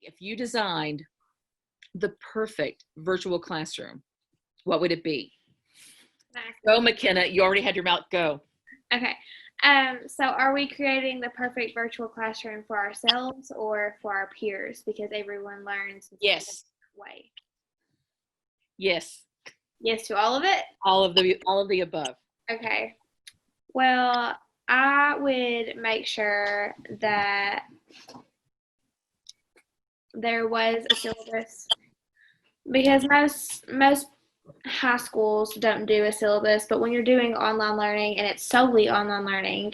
if you designed the perfect virtual classroom, what would it be? Go, McKenna. You already had your mouth. Go. Okay. So are we creating the perfect virtual classroom for ourselves or for our peers? Because everyone learns in a different way. Yes. Yes to all of it? All of the above. Okay. Well, I would make sure that there was a syllabus, because most high schools don't do a syllabus, but when you're doing online learning and it's solely online learning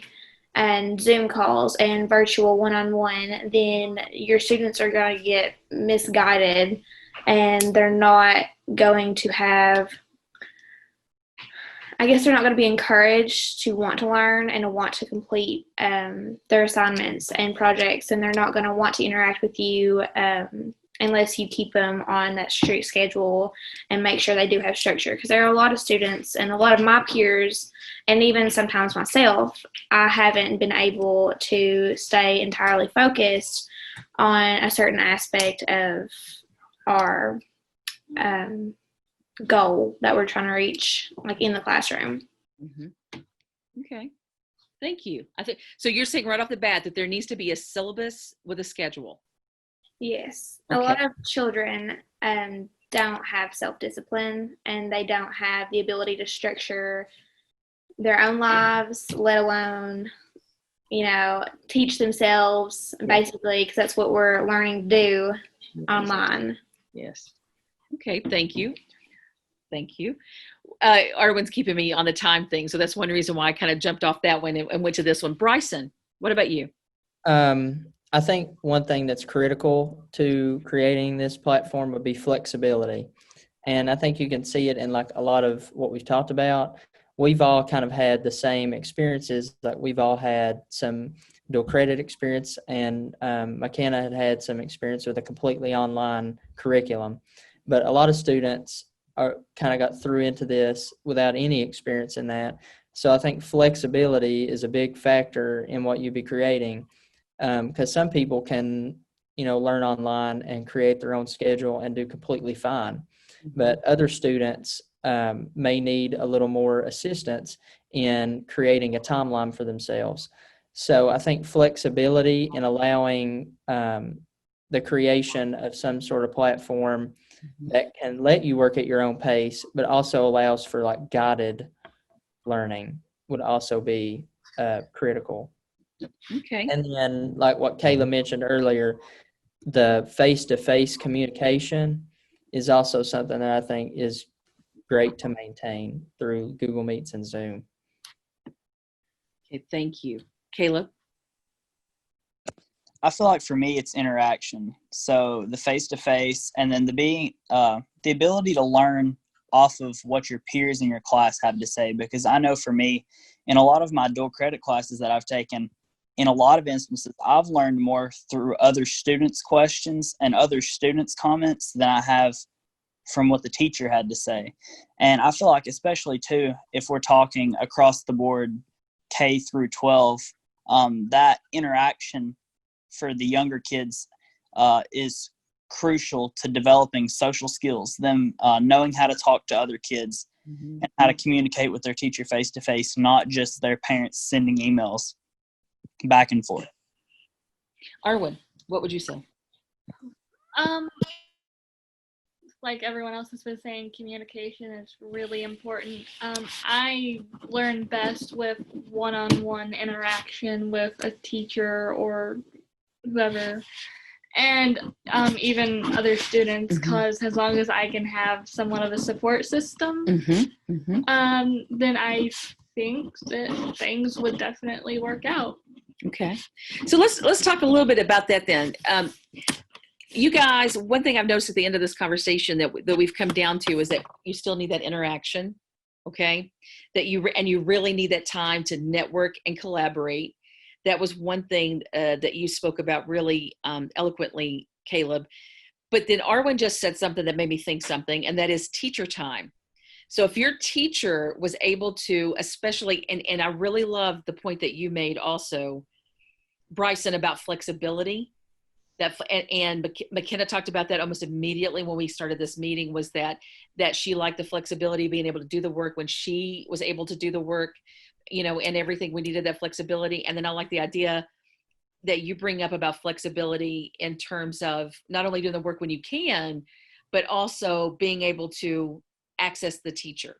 and Zoom calls and virtual one-on-one, then your students are going to get misguided and they're not going to have, I guess they're not going to be encouraged to want to learn and to want to complete their assignments and projects, and they're not going to want to interact with you unless you keep them on that strict schedule and make sure they do have structure. Because there are a lot of students and a lot of my peers, and even sometimes myself, I haven't been able to stay entirely focused on a certain aspect of our goal that we're trying to reach, like in the classroom. Mm-hmm. Okay, thank you. I think so. You're saying right off the bat that there needs to be a syllabus with a schedule. Yes. Okay. A lot of children don't have self-discipline, and they don't have the ability to structure their own lives, let alone, teach themselves, basically, because that's what we're learning to do online. Yes. Okay, thank you. Thank you. Arwen's keeping me on the time thing, so that's one reason why I kind of jumped off that one and went to this one. Brysen, what about you? I think one thing that's critical to creating this platform would be flexibility. And I think you can see it in like a lot of what we've talked about. We've all kind of had the same experiences. Like we've all had some dual credit experience, and McKenna had some experience with a completely online curriculum. But a lot of students are kind of got through into this without any experience in that. So I think flexibility is a big factor in what you'd be creating, because some people can, learn online and create their own schedule and do completely fine. But other students may need a little more assistance in creating a timeline for themselves. So I think flexibility in allowing the creation of some sort of platform that can let you work at your own pace, but also allows for like guided learning would also be critical. Okay. And then like what Kayla mentioned earlier, the face-to-face communication is also something that I think is great to maintain through Google Meets and Zoom. Okay, thank you. Caleb? I feel like for me, it's interaction. So the face-to-face, and then the ability to learn off of what your peers in your class have to say. Because I know for me, in a lot of my dual credit classes that I've taken, in a lot of instances, I've learned more through other students' questions and other students' comments than I have from what the teacher had to say. And I feel like, especially too, if we're talking across the board, K through 12, that interaction for the younger kids is crucial to developing social skills, them knowing how to talk to other kids and how to communicate with their teacher face to face, not just their parents sending emails back and forth. Arwen, what would you say? Like everyone else has been saying, communication is really important. I learn best with one-on-one interaction with a teacher or whoever, and even other students, because as long as I can have somewhat of a support system, then I think that things would definitely work out. Okay, so let's talk a little bit about that then. You guys, one thing I've noticed at the end of this conversation that we've come down to is that you still need that interaction, okay? That you really need that time to network and collaborate. That was one thing that you spoke about really eloquently, Caleb. But then Arwen just said something that made me think something, and that is teacher time. So if your teacher was able to, especially, and I really love the point that you made also, Brysen, about flexibility. And McKenna talked about that almost immediately when we started this meeting, was that she liked the flexibility, being able to do the work when she was able to do the work, and everything. We needed that flexibility. And then I like the idea that you bring up about flexibility in terms of not only doing the work when you can, but also being able to access the teacher.